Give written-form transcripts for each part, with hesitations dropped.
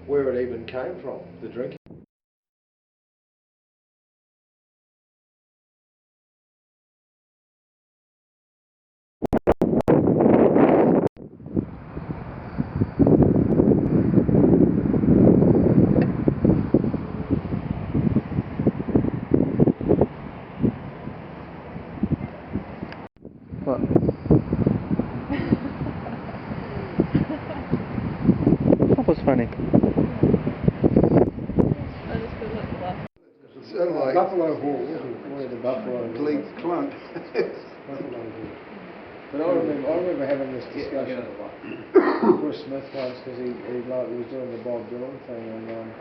where it even came from, the drinking. What? What was funny? I just feel like laughing. Sort of like Buffalo Hall, where the Buffalo Gleek Clunk. Buffalo Hall. But I remember having this discussion with Chris Smith once, because he was doing the Bob Dylan thing, and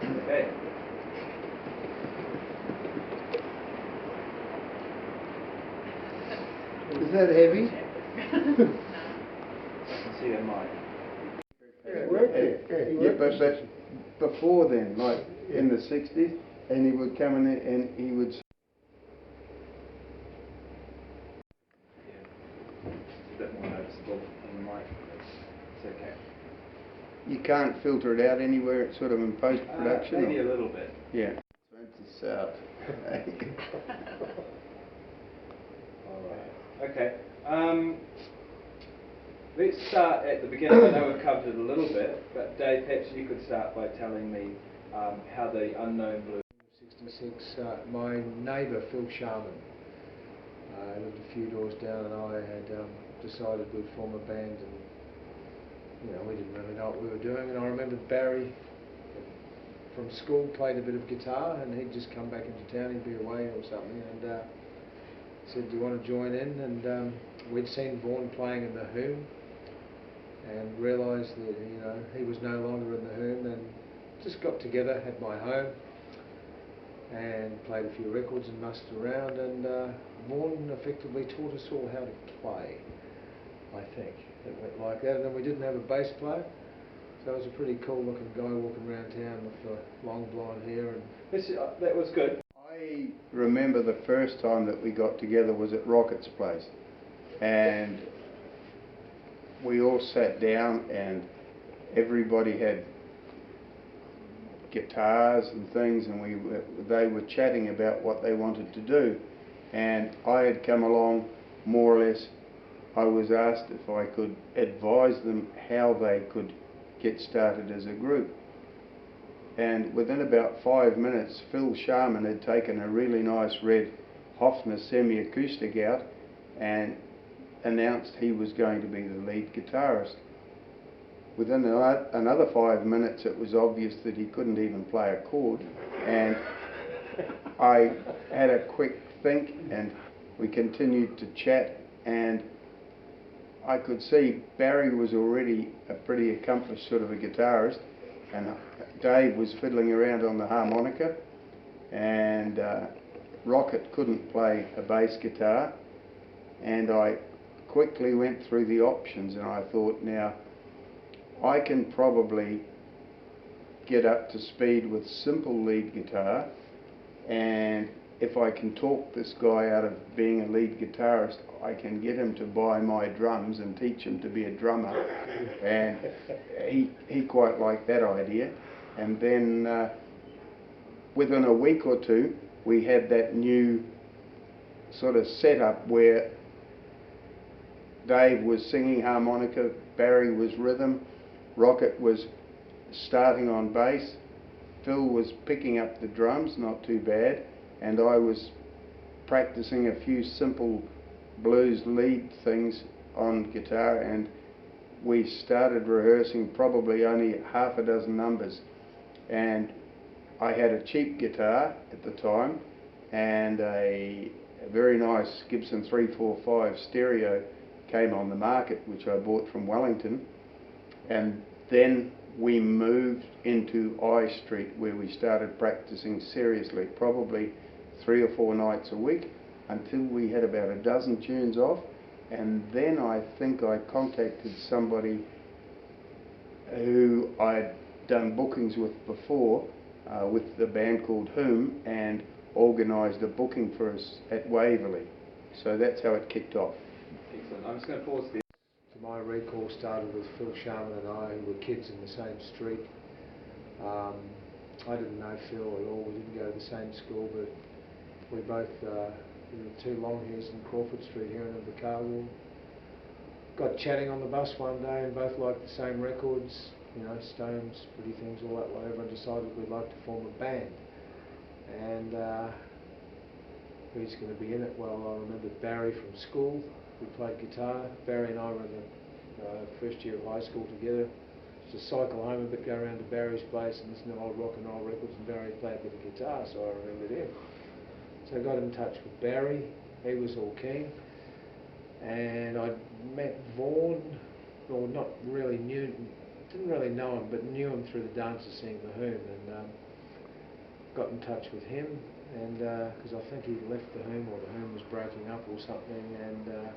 Okay. Is that heavy? I can see a mic. Yeah, but before then, like in the 60s, and he would come in and he would. It's a bit more noticeable on the mic. It's okay. You can't filter it out anywhere, it's sort of in post-production? Maybe a little bit. Yeah. It's out. Okay. Let's start at the beginning. I know we've covered it a little bit, but Dave, perhaps you could start by telling me how the Unknown Blues. 66, my neighbour Phil Sharman lived a few doors down, and I had decided we'd form a band, and we didn't really know what we were doing. And I remember Barry from school played a bit of guitar, and he'd just come back into town, he'd be away or something, and said, "Do you want to join in?" And we'd seen Vaughan playing in the Whom, and realised that he was no longer in the Whom, and just got together, had my home, and played a few records and mussed around, and Vaughan effectively taught us all how to play. I think it went like that, and then we didn't have a bass player, so it was a pretty cool looking guy walking around town with the long blonde hair, and That was good. I remember the first time that we got together was at Rocket's place, and we all sat down and everybody had guitars and things, and they were chatting about what they wanted to do, and I had come along more or less. I was asked if I could advise them how they could get started as a group, and within about 5 minutes Phil Sharman had taken a really nice red Hofner semi-acoustic out and announced he was going to be the lead guitarist. Within another 5 minutes it was obvious that he couldn't even play a chord, and I had a quick think and we continued to chat, and I could see Barry was already a pretty accomplished sort of a guitarist, and Dave was fiddling around on the harmonica, and Rocket couldn't play a bass guitar, and I quickly went through the options and I thought, now I can probably get up to speed with simple lead guitar, and if I can talk this guy out of being a lead guitarist, I can get him to buy my drums and teach him to be a drummer. And he quite liked that idea. And then within a week or two we had that new sort of setup where Dave was singing harmonica, Barry was rhythm, Rocket was starting on bass, Phil was picking up the drums, not too bad, and I was practicing a few simple blues lead things on guitar, and we started rehearsing probably only half a dozen numbers. And I had a cheap guitar at the time and a very nice Gibson 345 stereo came on the market, which I bought from Wellington, and then we moved into I Street, where we started practicing seriously, probably 3 or 4 nights a week, until we had about a dozen tunes off. And then I think I contacted somebody who I'd done bookings with before, with the band called Whom, and organised a booking for us at Waverley. So that's how it kicked off. Excellent. I'm just going to pause there. to my recall started with Phil Sharman and I, who were kids in the same street. I didn't know Phil at all. We didn't go to the same school, but we both we were two long hairs in Crawford Street here in Invercargill. Got chatting on the bus one day and both liked the same records, you know, Stones, Pretty Things, all that, whatever, and decided we'd like to form a band. And who's going to be in it? Well, I remember Barry from school, who played guitar. Barry and I were in the first year of high school together. Just cycle home a bit, go around to Barry's place and listen to old rock and roll records, and Barry played with the guitar, so I remembered him. So I got in touch with Barry. He was all keen. And I met Vaughan, or not really didn't really know him, but knew him through the dancer scene, The Whom, and got in touch with him, and because I think he'd left The Whom, or The Whom was breaking up or something, and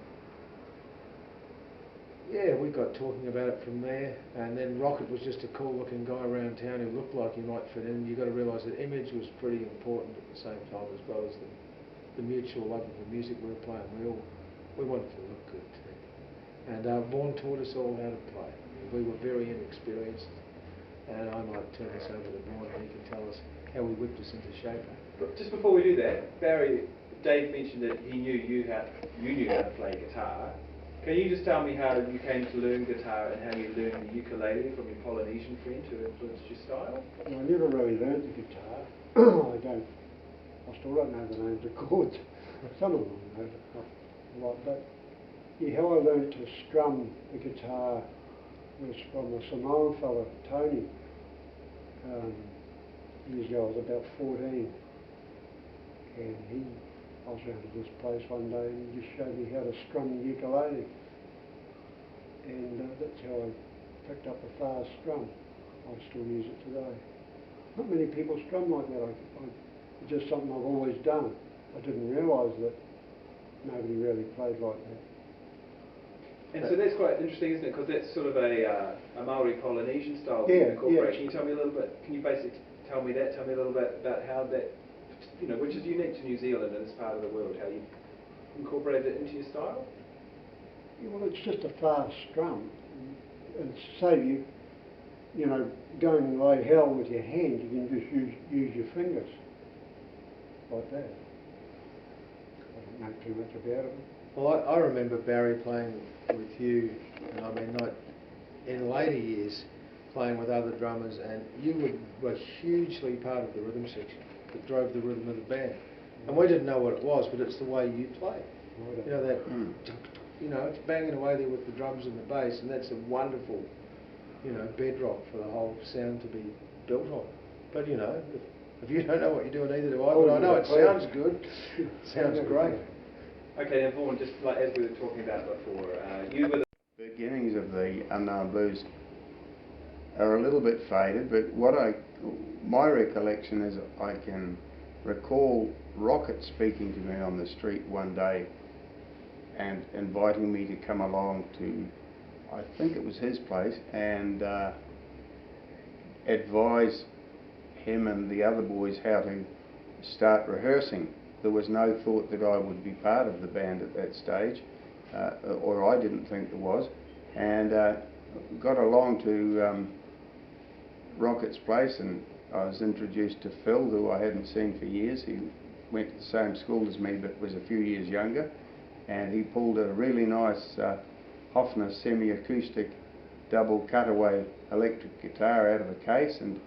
yeah, we got talking about it from there. And then Rocket was just a cool looking guy around town who looked like he might fit in. You've got to realise that image was pretty important at the same time, as well as the mutual love of the music we were playing. We wanted to look good too. And Vaughan taught us all how to play. We were very inexperienced, and I might turn this over to Vaughan and he can tell us how we whipped us into shape. But just before we do that, Dave mentioned that you knew how to play guitar. Can you just tell me how you came to learn guitar and how you learned the ukulele from your Polynesian friend who influenced your style? Well, I never really learned the guitar. I still don't know the names of chords. Some of them I know, but not a lot. But yeah, how I learned to strum the guitar was from a Samoan fella, Tony. Years ago, I was about 14, and I was around to this place one day and he just showed me how to strum the ukulele. And that's how I picked up a fast strum. I still use it today. Not many people strum like that. It's just something I've always done. I didn't realise that nobody really played like that. And so that's quite interesting, isn't it? Because that's sort of a Maori Polynesian style incorporation. Yeah. Can you tell me a little bit? Can you basically tell me that? Tell me a little bit about how that, which is unique to New Zealand and this part of the world, how you incorporated it into your style? Yeah, well, it's just a fast strum. And save you know, going like hell with your hand, you can just use your fingers like that. I don't know too much about it. Well, I remember Barry playing with you, and I mean, not in later years, playing with other drummers, and you were hugely part of the rhythm section that drove the rhythm of the band. And we didn't know what it was, but it's the way you play. You know, that, you know, it's banging away there with the drums and the bass, and that's a wonderful, you know, bedrock for the whole sound to be built on. But, you know, if you don't know what you're doing, neither do I, but I know it sounds good. It sounds great. Okay, now Vaughan, just like as we were talking about before, you were the Beginnings of the Unknown Blues are a little bit faded, but my recollection is I can recall Rocket speaking to me on the street one day and inviting me to come along to, I think it was his place, and advise him and the other boys how to start rehearsing. There was no thought that I would be part of the band at that stage, or I didn't think there was, and got along to Rocket's place, and I was introduced to Phil, who I hadn't seen for years. He went to the same school as me but was a few years younger, and he pulled a really nice Hofner semi-acoustic double cutaway electric guitar out of a case and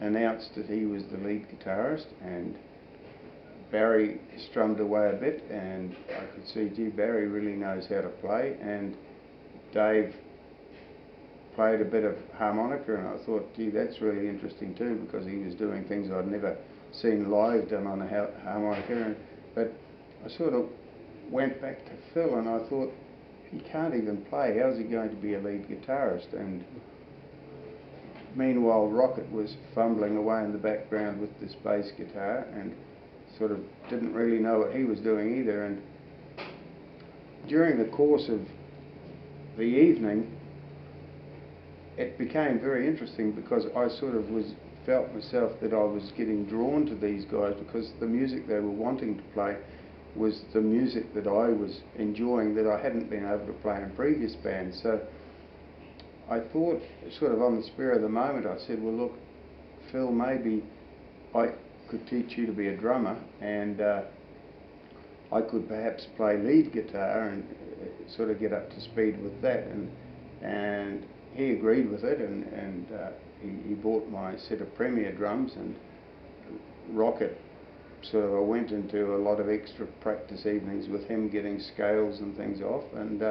announced that he was the lead guitarist, and Barry strummed away a bit, and I could see, gee, Barry really knows how to play, and Dave played a bit of harmonica, and I thought, gee, that's really interesting too, because he was doing things I'd never seen live done on a harmonica. But I sort of went back to Phil and I thought, he can't even play, how's he going to be a lead guitarist? And meanwhile Rocket was fumbling away in the background with this bass guitar and sort of didn't really know what he was doing either. And during the course of the evening it became very interesting, because I sort of felt myself that I was getting drawn to these guys because the music they were wanting to play was the music that I was enjoying that I hadn't been able to play in previous bands. So I thought, sort of on the spur of the moment, I said, well look, Phil, maybe I could teach you to be a drummer, and I could perhaps play lead guitar and sort of get up to speed with that. And he agreed with it, and he bought my set of Premier drums, and Rocket sort of I went into a lot of extra practice evenings with him, getting scales and things off, and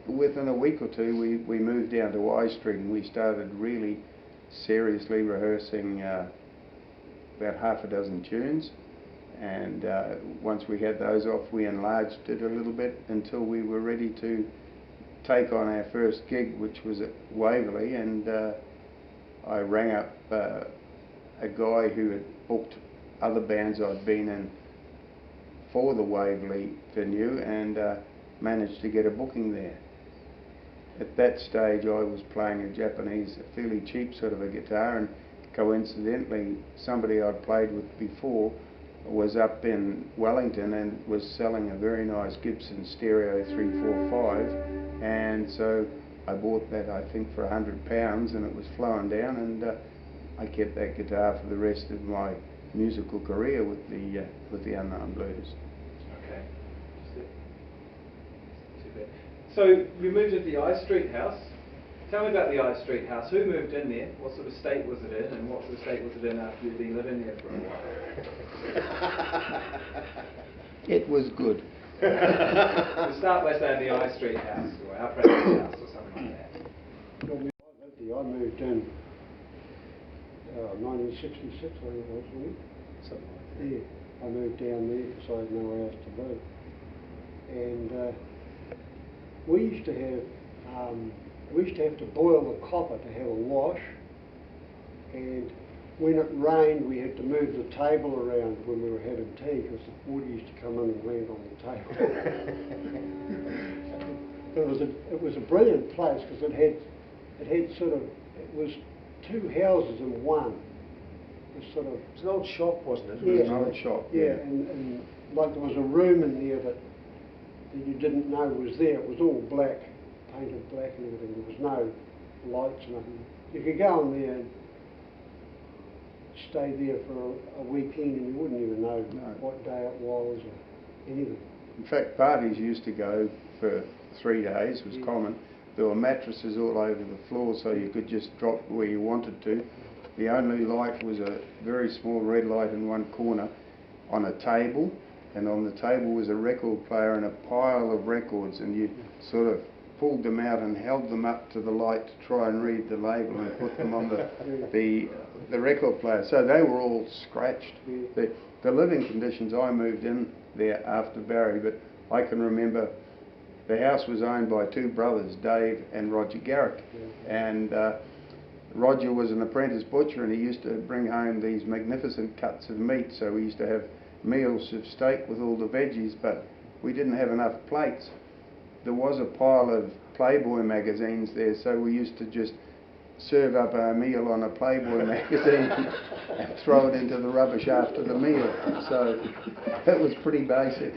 within a week or two we moved down to Y Street, and we started really seriously rehearsing about half a dozen tunes, and once we had those off, we enlarged it a little bit until we were ready to take on our first gig, which was at Waverley. And I rang up a guy who had booked other bands I'd been in for the Waverley venue, and managed to get a booking there. At that stage I was playing a Japanese, a fairly cheap sort of a guitar, and coincidentally somebody I'd played with before was up in Wellington and was selling a very nice Gibson Stereo 345, and so I bought that, I think, for £100, and it was flowing down, and I kept that guitar for the rest of my musical career with the Unknown Blues. Okay. So you moved into the I Street house. Tell me about the I Street house. Who moved in there? What sort of state was it in? And what sort of state was it in after you'd been living there for a while? It was good. We'll start by saying the I Street house, or our President's house, or something like that. I moved in 1966, I think it was, wasn't it? Something like that. Yeah, I moved down there because I had nowhere else to live. And we used to have to boil the copper to have a wash, and when it rained we had to move the table around when we were having tea, because the water used to come in and land on the table. It was a brilliant place because it was two houses in one. It was sort of, It's an old shop, wasn't it? Yeah. It was an old shop. yeah, and like there was a room in there that you didn't know was there. It was all black, painted black and everything. There was no lights, nothing. You could go in there and stay there for a weekend and you wouldn't even know what day it was or anything. In fact, parties used to go for 3 days, was common. There were mattresses all over the floor, so you could just drop where you wanted to. The only light was a very small red light in one corner on a table, and on the table was a record player and a pile of records, and you sort of pulled them out and held them up to the light to try and read the label and put them on the record player. So they were all scratched. The living conditions, I moved in there after Barry, but I can remember the house was owned by two brothers, Dave and Roger Garrick, and Roger was an apprentice butcher, and he used to bring home these magnificent cuts of meat, so we used to have meals of steak with all the veggies, but we didn't have enough plates. There was a pile of Playboy magazines there, so we used to just serve up our meal on a Playboy magazine and throw it into the rubbish after the meal. So it was pretty basic.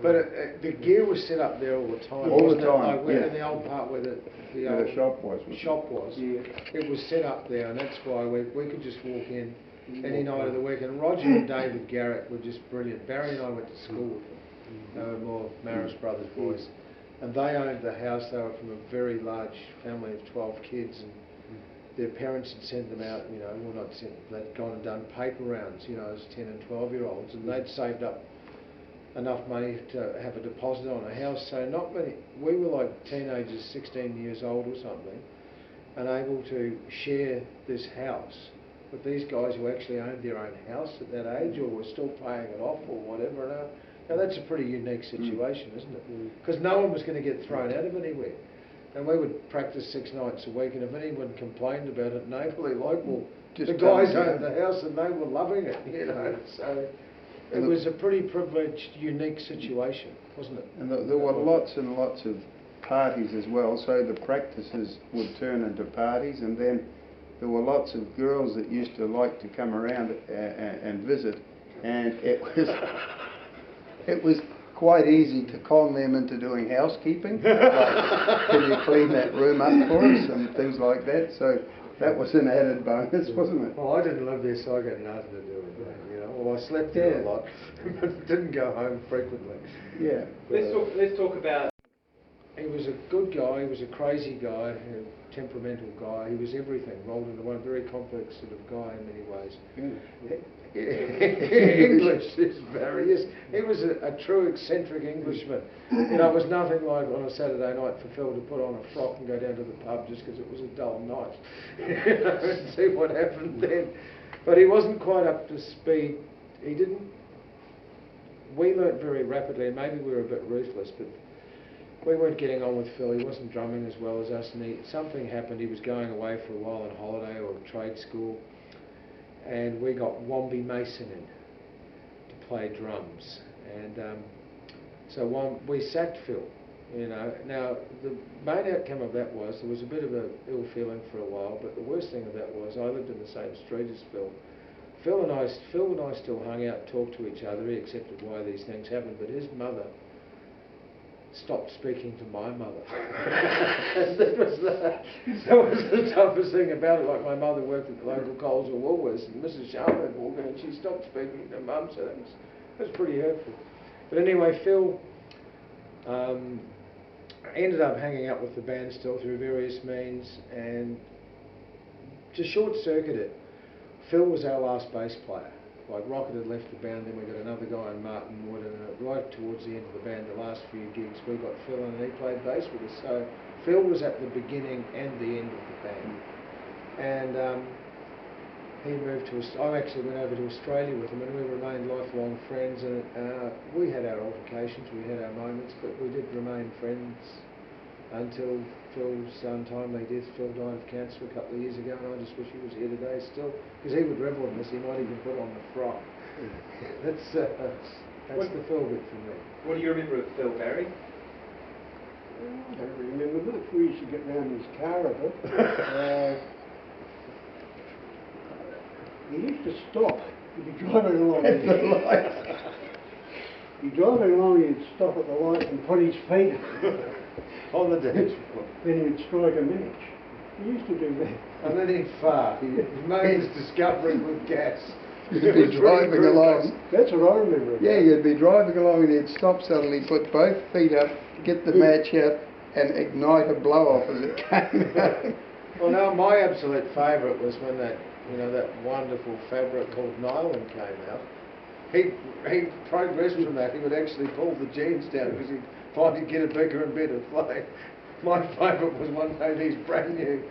But the gear was set up there all the time. All the wasn't it? time, Like where yeah. in the old part where the Where the shop was. shop was. Yeah. It was set up there, and that's why we could just walk in any night of the week. And Roger and David Garrett were just brilliant. Barry and I went to school with them. They were more Maris Brothers boys. And they owned the house. They were from a very large family of 12 kids, and their parents had sent them out, well, not sent, they'd gone and done paper rounds, as 10 and 12-year-olds, and they'd saved up enough money to have a deposit on a house. So not many, we were like teenagers, 16 years old or something, and able to share this house with these guys who actually owned their own house at that age, or were still paying it off or whatever. Now that's a pretty unique situation, isn't it? Because no one was going to get thrown out of anywhere. And we would practice 6 nights a week, and if anyone complained about it neighbourly, Just the guys tell them, owned the house and they were loving it, So it was a pretty privileged, unique situation, wasn't it? And there were lots and lots of parties as well, so the practices would turn into parties, and then there were lots of girls that used to like to come around and visit, and it was quite easy to con them into doing housekeeping. Like, can you clean that room up for us and things like that. So that was an added bonus, wasn't it? Well, I didn't live there, so I got nothing to do with that. You know, well, I slept there a Yeah. lot, but didn't go home frequently. Yeah. Let's talk about. He was a good guy. He was a crazy guy, a temperamental guy. He was everything rolled into one. Very complex sort of guy in many ways. English is very. Yes, he was a true eccentric Englishman. You know, it was nothing like on a Saturday night for Phil to put on a frock and go down to the pub just because it was a dull night. You know, and see what happened then. But he wasn't quite up to speed. He didn't. We learnt very rapidly, and maybe we were a bit ruthless, but we weren't getting on with Phil. He wasn't drumming as well as us, and something happened. He was going away for a while on holiday or trade school, and we got Wombi Mason in to play drums, and so we sacked Phil. You know, now the main outcome of that was there was a bit of a ill feeling for a while, but the worst thing of that was I lived in the same street as Phil. Phil and I still hung out, talked to each other. He accepted why these things happened, but his mother stopped speaking to my mother. that was the toughest thing about it. Like, my mother worked at the local Coles or Woolworths, and Mrs. Sharma had walked in and she stopped speaking to Mum, so that was pretty hurtful. But anyway, Phil ended up hanging up with the band still through various means, and to short-circuit it, Phil was our last bass player. Like, Rocket had left the band, then we got another guy in Martin Wood, and right towards the end of the band, the last few gigs, we got Phil in and he played bass with us. So Phil was at the beginning and the end of the band. And he moved to I actually went over to Australia with him, and we remained lifelong friends, and we had our altercations, we had our moments, but we did remain friends until Phil's untimely death. Phil died of cancer a couple of years ago, and I just wish he was here today still, because he would revel in this. He might even put on the frock. That's the Phil bit for me. What do you remember of Phil, Barry? I don't remember much. We used to get round in his car a bit. He used to stop. He'd be driving along. At the light. He'd be driving along, he'd stop at the light and put his feet On the dance floor. then he'd strike a match. He used to do that. And then he'd fart. He made his discovery with gas. You'd be driving along. That's what I remember. Yeah, you'd be driving along and he'd stop suddenly, put both feet up, get the match out, and ignite a blow-off as it came out. Well, now my absolute favourite was when that wonderful fabric called nylon came out. He progressed from that. He would actually pull the jeans down because he'd find he'd get a bigger and better flame. My favourite was one day these brand new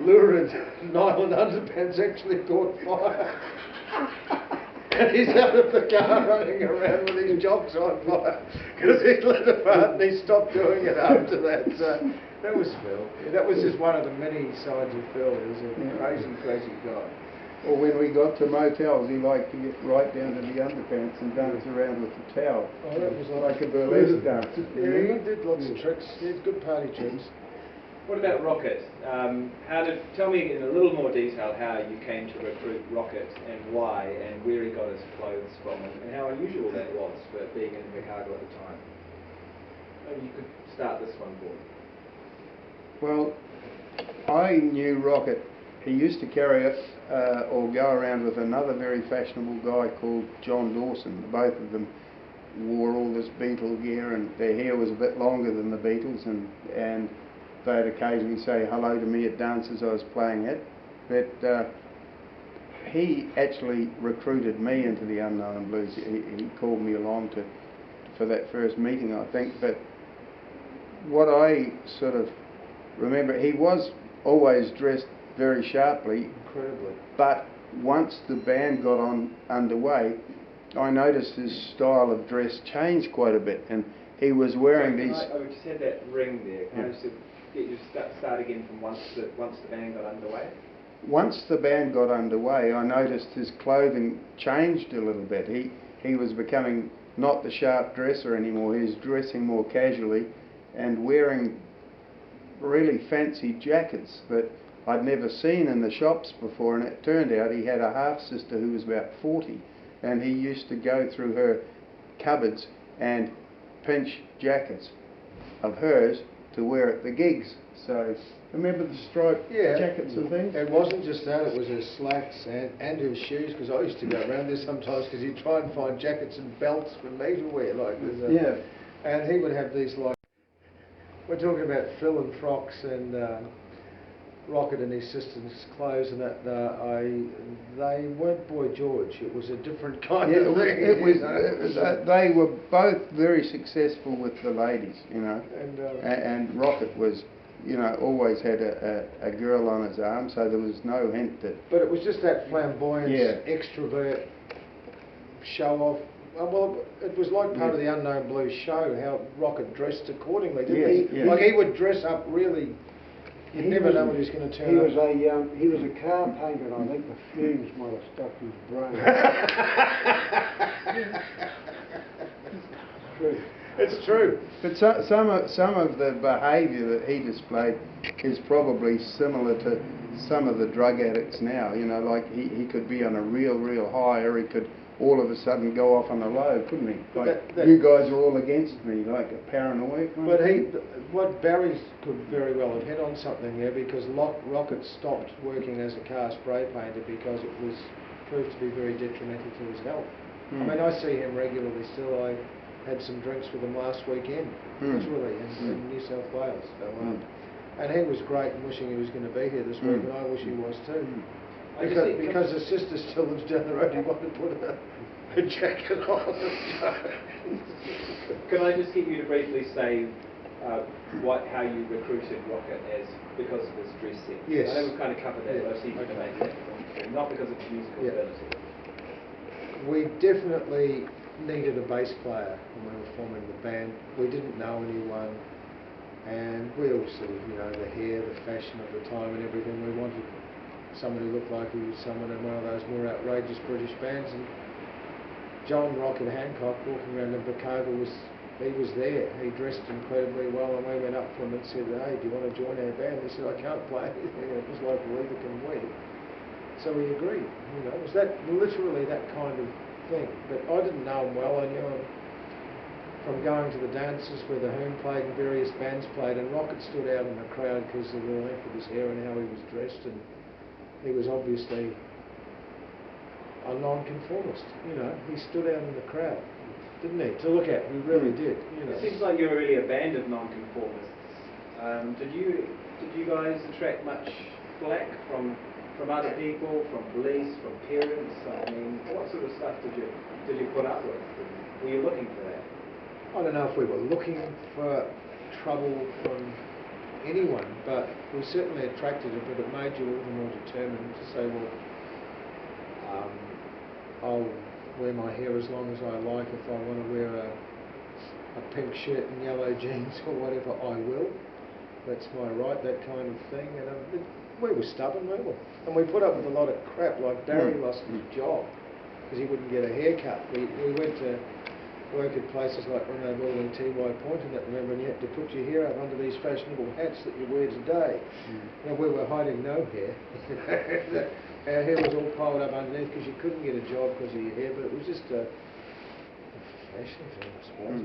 lurid nylon underpants actually caught fire. And he's out of the car running around with his jocks on fire because he'd lit a fart and he stopped doing it after that. So that was Phil. That was just one of the many sides of Phil. He was a crazy, crazy guy. Or when we got to motels, he liked to get right down to the underpants and dance around with the towel. Oh, that was like a burlesque dance. Yeah, he did lots of tricks. He had good party tricks. What about Rocket? Tell me in a little more detail how you came to recruit Rocket and why, and where he got his clothes from, and how unusual that was for being in Invercargill at the time. Maybe you could start this one for me. Well, I knew Rocket. He used to carry it or go around with another very fashionable guy called John Dawson. Both of them wore all this Beatle gear, and their hair was a bit longer than the Beatles, and they'd occasionally say hello to me at dances I was playing at. But he actually recruited me into the Unknown Blues. He called me along for that first meeting, I think. But what I sort of remember, he was always dressed very sharply. Incredibly. But once the band got underway, I noticed his style of dress changed quite a bit, and he was wearing these. I just had that ring there. Can I just get you to start again from once the band got underway? Once the band got underway, I noticed his clothing changed a little bit. He was becoming not the sharp dresser anymore. He was dressing more casually and wearing really fancy jackets that I'd never seen in the shops before, and it turned out he had a half-sister who was about 40, and he used to go through her cupboards and pinch jackets of hers to wear at the gigs. So remember the striped jackets and things? It wasn't just that, it was his slacks and his shoes, because I used to go around there sometimes because he'd try and find jackets and belts for me to wear, like this. Yeah. And he would have these, like, we're talking about Phil and frocks and Rocket and his sister's clothes and that. They weren't Boy George. It was a different kind Yeah, of thing. they were both very successful with the ladies, you know. And And Rocket was, you know, always had a girl on his arm, so there was no hint that. but it was just that flamboyance, Yeah. extrovert, show off. Well, it was like part of the Unknown Blues show, how Rocket dressed accordingly, didn't Yes, he? yes. Like he would dress up really. You'd He never was- know what he was going to turn He up. was a car painter, and I think the fumes might have stuck his brain. True. It's true. But some of the behaviour that he displayed is probably similar to some of the drug addicts now. You know, like he could be on a real high, or he could all of a sudden go off on a low, couldn't he? But Like, that- you guys are all against me, like a paranoia kind But of thing. what Barry could very well have hit on something there, because Rocket stopped working as a car spray painter because it was proved to be very detrimental to his health. I mean, I see him regularly still. I had some drinks with him last weekend, literally, in New South Wales. So, and he was great, and wishing he was going to be here this week, and I wish he was too. I just think- Because his sister still lives down the road, he wanted to put a jacket on. Can I just get you to briefly say how you recruited Rocket as because of his dress sense? Yes. I know we've kind of covered that, Yeah, but I see you okay. can make that point. Not because of his musical Yeah. ability. We definitely needed a bass player when we were forming the band. We didn't know anyone, and we all sort of, you know, the hair, the fashion of the time and everything. We wanted someone who looked like he was someone in one of those more outrageous British bands. And John Rocket Hancock, walking around in Bacova, was there. He dressed incredibly well, and we went up to him and said, "Hey, do you want to join our band?" He said, "I can't play anything." It was like, "Well, either can we." So we agreed. You know, it was that literally that kind of thing. But I didn't know him well. I knew him from going to the dances where the Whom played and various bands played, and Rocket stood out in the crowd because of the length of his hair and how he was dressed, and he was obviously a non-conformist. You know, he stood out in the crowd, didn't he? To look at, he really did. You know. It seems like you're really a band of non-conformists. Did you guys attract much flack from other people, from police, from parents? I mean, what sort of stuff did you put up with? Were you looking for that? I don't know if we were looking for trouble from anyone, but we certainly attracted it, but it made you a little more determined to say, well, I'll wear my hair as long as I like. If I want to wear a pink shirt and yellow jeans or whatever, I will. That's my right, that kind of thing. And we were stubborn, weren't we? And we put up with a lot of crap, like Barry lost his job because he wouldn't get a haircut. We went to work at places like Renault and T.Y. Point and that, remember, and you had to put your hair up under these fashionable hats that you wear today. Now, we were hiding no hair. Our hair was all piled up underneath because you couldn't get a job because of your hair, but it was just a fashion thing, I suppose.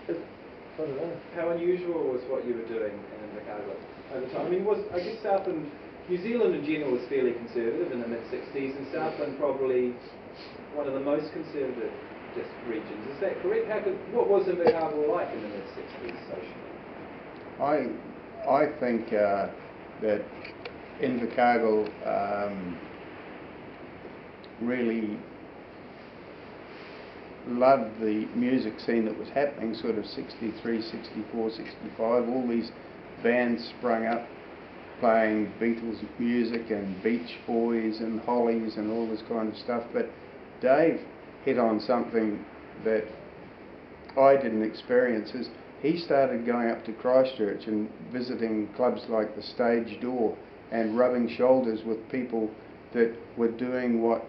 I don't know. How unusual was what you were doing in Invercargill at the time? I mean, I guess Southland, New Zealand in general was fairly conservative in the mid-60s, and Southland probably one of the most conservative just regions. Is that correct? What was Invercargill like in the mid-60s socially? I think that Invercargill really loved the music scene that was happening, sort of 63, 64, 65. All these bands sprung up playing Beatles music and Beach Boys and Hollies and all this kind of stuff. But Dave hit on something that I didn't experience. Is he started going up to Christchurch and visiting clubs like the Stage Door and rubbing shoulders with people that were doing what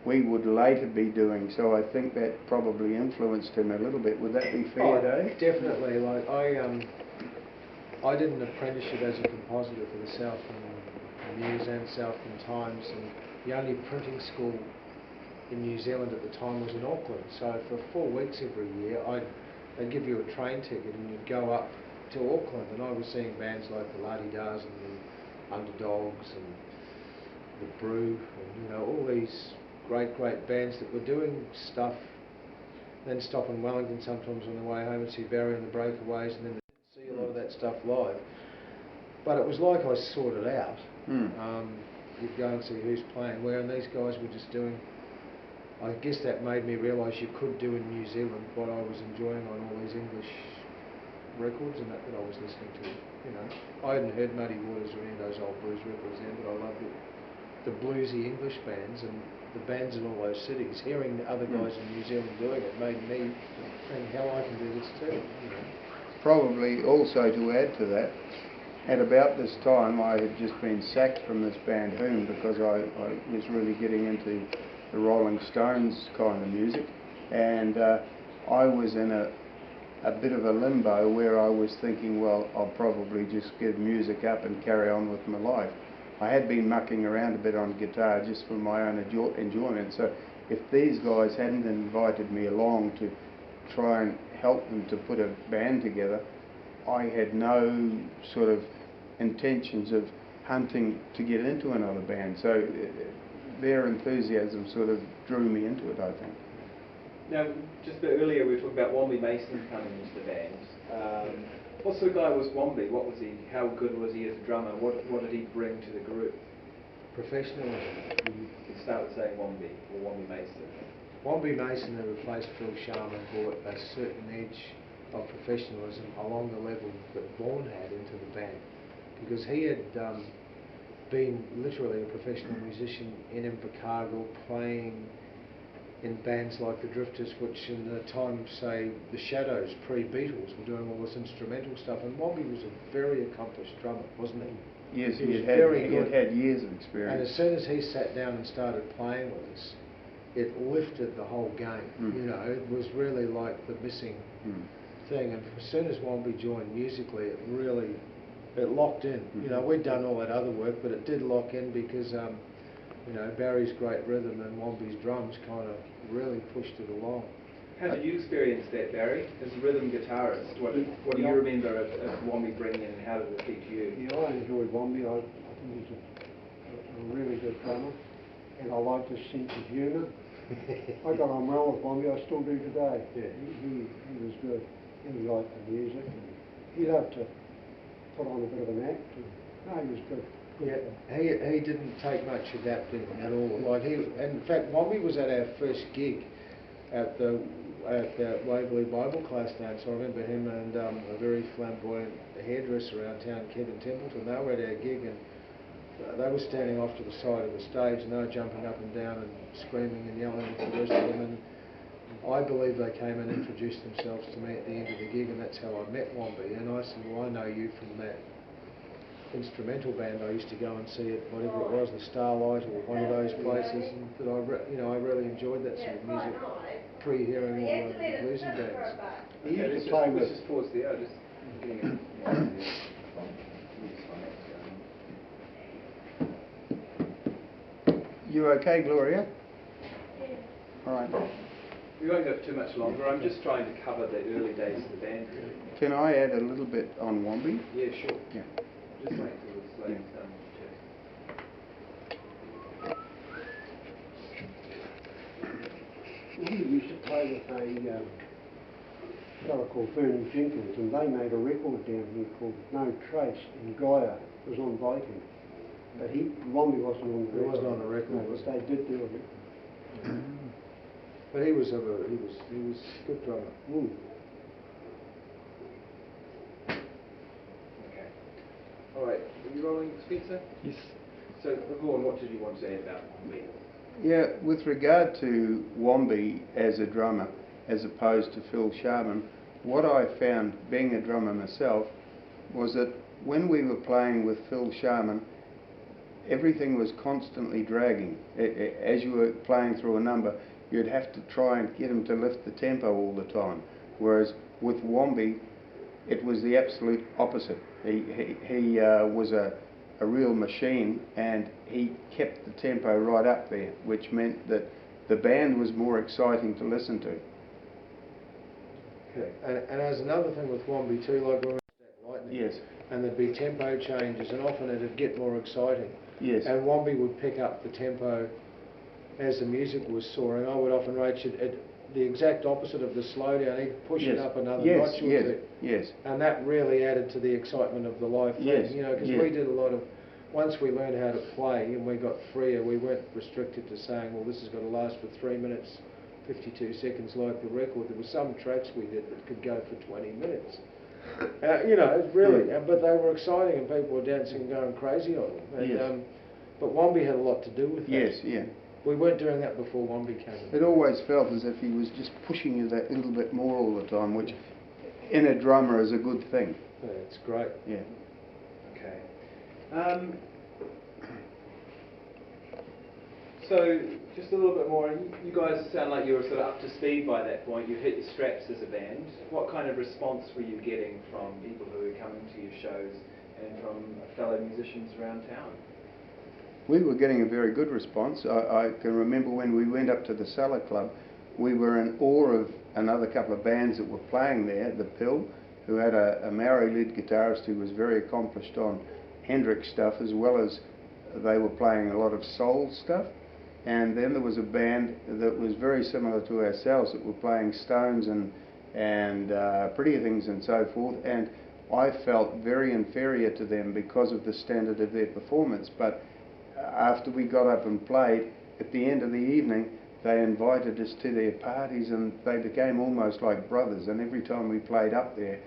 we would later be doing. So I think that probably influenced him a little bit. Would that be fair, Dave? Definitely. Like I did an apprenticeship as a compositor for the Southland News and Southland Times, and the only printing school in New Zealand at the time was in Auckland. So for 4 weeks every year, they'd give you a train ticket and you'd go up to Auckland, and I was seeing bands like the La-Di-Da's and the Underdogs and the Brew, and all these great bands that were doing stuff. Then stop in Wellington sometimes on the way home and see Barry and the Breakaways, and then see a lot of that stuff live. But it was like I sorted out. You'd go and see who's playing where, and these guys were just doing. I guess that made me realise you could do in New Zealand what I was enjoying on all these English records and that I was listening to. I hadn't heard Muddy Waters or any of those old blues records then, but I loved it. The bluesy English bands and the bands in all those cities. Hearing the other guys in New Zealand doing it made me think, hell, I can do this too. Probably also to add to that, at about this time I had just been sacked from this band Whom, because I was really getting into the Rolling Stones kind of music, and I was in a bit of a limbo where I was thinking, well, I'll probably just give music up and carry on with my life. I had been mucking around a bit on guitar just for my own enjoyment, so if these guys hadn't invited me along to try and help them to put a band together, I had no sort of intentions of hunting to get into another band. So their enthusiasm sort of drew me into it, I think. Now, just a bit earlier we were talking about Wombi Mason coming into the band. What sort of guy was Wombi? What was he? How good was he as a drummer? What did he bring to the group? Professionalism. You could start with saying Wombi or Wombi Mason. Wombi Mason, who replaced Phil Sharman, brought a certain edge of professionalism along the level that Vaughan had into the band, because he had been literally a professional musician in Invercargill, playing in bands like the Drifters, which in the time, say, the Shadows, pre-Beatles, were doing all this instrumental stuff, and Wombi was a very accomplished drummer, wasn't he? Yes, he he was had years of And experience. as soon as he sat down and started playing with us, it lifted the whole game. It was really like the missing thing, and as soon as Wombi joined musically, it locked in. We'd done all that other work, but it did lock in because Barry's great rhythm and Wombi's drums kind of really pushed it along. How did you experience that, Barry, as a rhythm guitarist? What do you remember of Wombi bringing in, and how did it affect you? Yeah, I enjoyed Wombi. I think he's a really good drummer, and I liked his sense of humour. I got on well with Wombi, I still do today. Yeah. He was good. He liked the music, and he loved to put on a bit of an act. And, he was good. Yeah, he didn't take much adapting at all. In fact, Wombi was at our first gig at the Waverley Bible class dance. I remember him and a very flamboyant hairdresser around town, Kevin Templeton. They were at our gig, and they were standing off to the side of the stage, and they were jumping up and down and screaming and yelling at the rest of them. And I believe they came and introduced themselves to me at the end of the gig, and that's how I met Wombi. And I said, well, I know you from that instrumental band I used to go and see at whatever it was, the Starlight or one of those places, and that I really enjoyed that sort of music pre-hearing all the bluesy bands. He Okay, used to play let's with... just pause there. Just getting You okay, Gloria? All right. We won't go for too much longer. I'm just trying to cover the early days of the band, really. Can I add a little bit on Wombi? Yeah, sure. Yeah. Just wait till the slaves He used to play with a fellow called Vernon Jenkins, and they made a record down here called No Trace, and Gaia was on Viking. But Wombi wasn't on the record. He wasn't on the record, No, was but they did do a record. But he was a good drummer. Okay. All right. Are you rolling, Spencer? Yes. So, Vaughan, what did you want to say about Wombi? Yeah, with regard to Wombi as a drummer, as opposed to Phil Sharman, what I found, being a drummer myself, was that when we were playing with Phil Sharman, everything was constantly dragging. As you were playing through a number, you'd have to try and get him to lift the tempo all the time. Whereas with Wombi, it was the absolute opposite. He was a real machine, and he kept the tempo right up there, which meant that the band was more exciting to listen to. And as another thing with Wombi too, like when we had Lightning, Yes. and there'd be tempo changes, and often it'd get more exciting. Yes. And Wombi would pick up the tempo as the music was soaring. I would often rate it at the exact opposite of the slowdown. He'd push it Yes. up another Yes, notch or yes, two. yes. And that really added to the excitement of the live thing, Yes, you know, because yes. we did a lot of, once we learned how to play and we got freer, we weren't restricted to saying, well, this has got to last for 3 minutes, 52 seconds like the record. There were some tracks we did that could go for 20 minutes. You know, it's really, but they were exciting and people were dancing and going crazy on them. And, Yes. But Wombi had a lot to do with that. Yes, yeah. We weren't doing that before Wombi came in. It always felt as if he was just pushing you that little bit more all the time, which in a drummer is a good thing. Yeah, it's great. Yeah. Okay. So, just a little bit more, you guys sound like you were sort of up to speed by that point. You hit your straps as a band. What kind of response were you getting from people who were coming to your shows and from fellow musicians around town? We were getting a very good response. I can remember when we went up to the Cellar Club, we were in awe of another couple of bands that were playing there, The Pill, who had a Maori lead guitarist who was very accomplished on Hendrix stuff, as well as they were playing a lot of soul stuff. And then there was a band that was very similar to ourselves that were playing Stones and Pretty Things and so forth, and I felt very inferior to them because of the standard of their performance. But after we got up and played, at the end of the evening, they invited us to their parties and they became almost like brothers, and every time we played up there,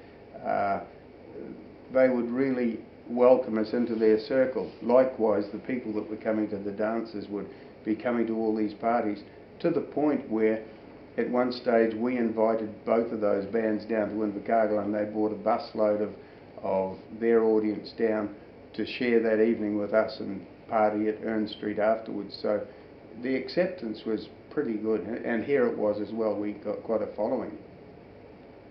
they would really welcome us into their circle. Likewise, the people that were coming to the dances would be coming to all these parties, to the point where at one stage we invited both of those bands down to Invercargill, and they brought a busload of their audience down to share that evening with us and party at Ern Street afterwards. So the acceptance was pretty good, and here it was as well. We got quite a following.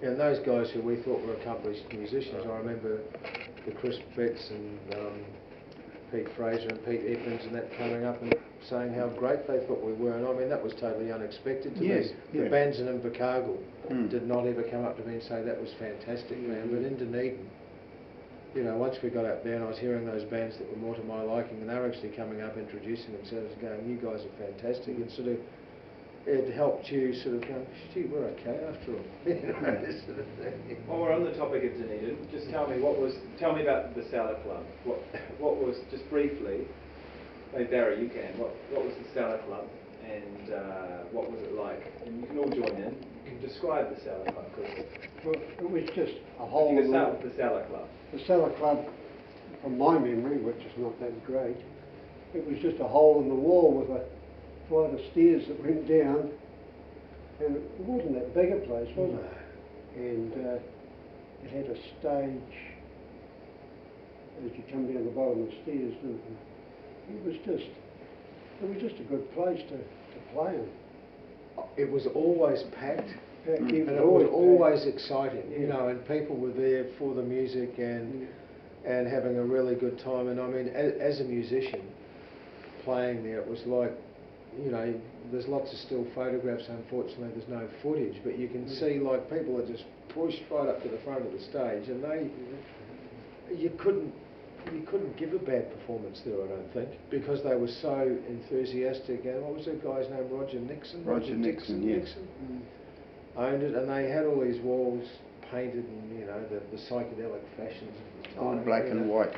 Yeah, and those guys who we thought were accomplished musicians, I remember the Chris Betts and Pete Fraser and Pete Evans and that coming up and saying how great they thought we were, and I mean that was totally unexpected to Yes, me. yeah. The bands in Invercargill did not ever come up to me and say that was fantastic, man, but in Dunedin, you know, once we got up there and I was hearing those bands that were more to my liking, and they were actually coming up introducing themselves and going, you guys are fantastic, and sort of it helped you sort of go, gee, we're okay after all. You know, this sort of thing. While we're on the topic of Dunedin, just tell me about the Cellar Club. What was, just briefly, maybe Barry you can, what was the Cellar Club and what was it like? And you can all join in. You can describe the Cellar Club. Well, it was just a hole You in can the start with the Cellar Club. The Cellar Club, from my memory, which is not that great, it was just a hole in the wall with a flight of stairs that went down, and it wasn't that big a place, was it? And it had a stage as you come down the bottom of the stairs, didn't it? It was just a good place to play in. It was always packed. And And it was always exciting, you know, and people were there for the music and having a really good time. And I mean, as a musician playing there, it was like, you know, there's lots of still photographs. Unfortunately, there's no footage, but you can see like people are just pushed right up to the front of the stage, and you couldn't give a bad performance there, I don't think, because they were so enthusiastic. And what was that guy's name? Roger Nixon. Roger Nixon, yes. Nixon. Owned it, and they had all these walls painted in, you know, the psychedelic fashions of the time. All black and white.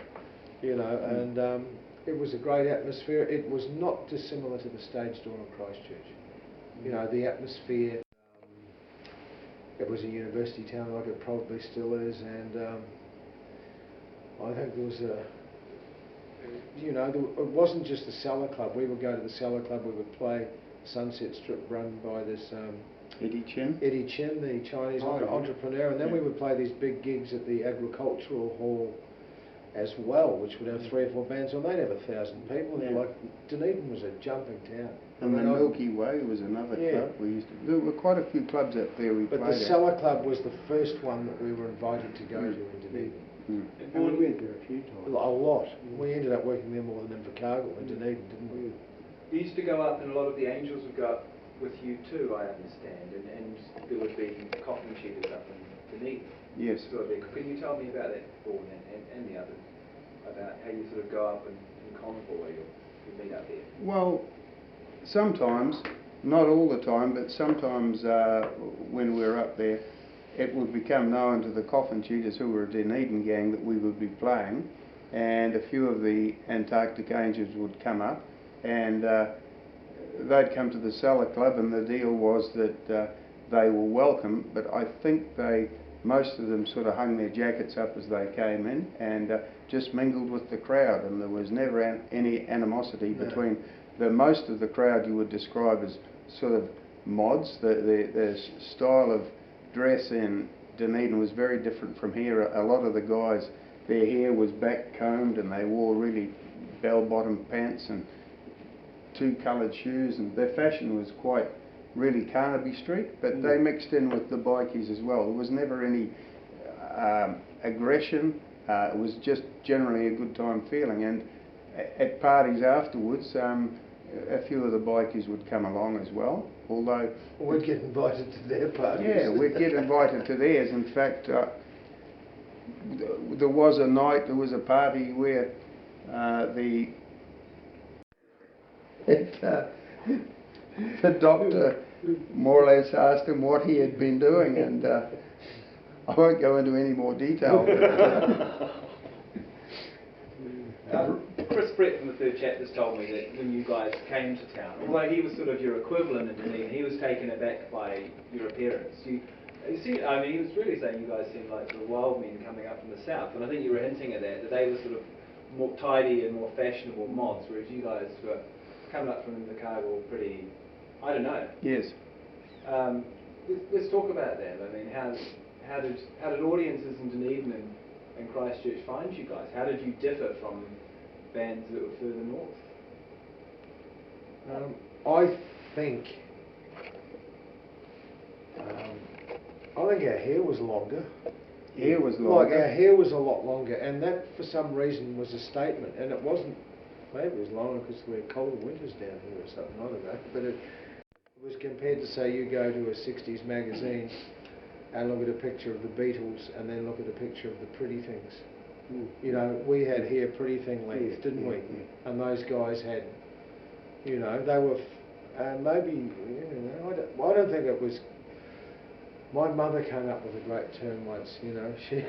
You know, and it was a great atmosphere. It was not dissimilar to the stage door in Christchurch. You know, the atmosphere. It was a university town, like it probably still is, and I think there was you know, it wasn't just the Cellar Club. We would go to the Cellar Club. We would play Sunset Strip, run by this. Eddie Chin? Eddie Chin, the Chinese entrepreneur, and then we would play these big gigs at the Agricultural Hall as well, which would have 3 or 4 bands on. They'd have 1,000 people. Yeah. Like Dunedin was a jumping town. And the Milky Way was another club we used to. There were quite a few clubs up there we But played the at. Cellar Club was the first one that we were invited to go to in Dunedin. And we went there a few times. A lot. We ended up working there more than Invercargill in Dunedin, didn't we? You used to go up, and a lot of the angels would go up with you too, I understand, and there would be coffin cheaters up in Dunedin. Yes. Sort of there. Can you tell me about that, Paul, and the others, about how you sort of go up and convoy or you meet up there? Well, sometimes, not all the time, but sometimes when we're up there, it would become known to the coffin cheaters, who were a Dunedin gang, that we would be playing, and a few of the Antarctic Angels would come up, and they'd come to the Cellar Club, and the deal was that they were welcome, but I think most of them sort of hung their jackets up as they came in and just mingled with the crowd, and there was never any animosity between most of the crowd. You would describe as sort of mods. The style of dress in Dunedin was very different from here. A lot of the guys, their hair was back combed and they wore really bell-bottom pants and two-coloured shoes, and their fashion was quite really Carnaby Street, but they mixed in with the bikies as well. There was never any aggression. It was just generally a good time feeling, and at parties afterwards, a few of the bikies would come along as well, although... We'd get invited to their parties. Yeah, we'd get invited to theirs. In fact, there was a party where the doctor more or less asked him what he had been doing, and I won't go into any more detail. Chris Brett from the Third Chapters told me that when you guys came to town, although he was sort of your equivalent in Dunedin, he was taken aback by your appearance. You see, I mean, he was really saying you guys seemed like sort of wild men coming up from the south, and I think you were hinting at that they were sort of more tidy and more fashionable mods, whereas you guys were coming up from Invercargill pretty, I don't know. Yes. Let's talk about that. I mean, how did audiences in Dunedin and Christchurch find you guys? How did you differ from bands that were further north? I think our hair was longer. Hair was longer. Like, our hair was a lot longer, and that for some reason was a statement, and it wasn't. Maybe it was longer because we're colder winters down here or something, I don't know, but it was compared to, say, you go to a 60s magazine and look at a picture of the Beatles and then look at a picture of the Pretty Things. You know, we had hair pretty thing length, didn't we? And those guys had, you know, they were maybe, you know, I don't think it was. My mother came up with a great term once, you know. She,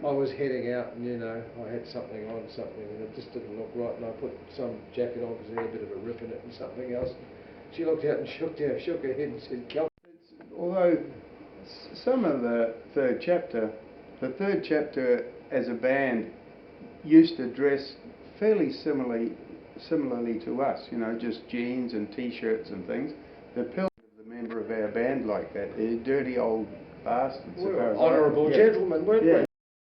I was heading out and, you know, I had something on, and it just didn't look right, and I put some jacket on because there had a bit of a rip in it and something else. She looked out and shook her head and said, "Come." Although some of the third chapter as a band used to dress fairly similarly to us, you know, just jeans and t-shirts and things. The Pill, the member of our band like that, they're dirty old bastards. We were honourable gentlemen, weren't we?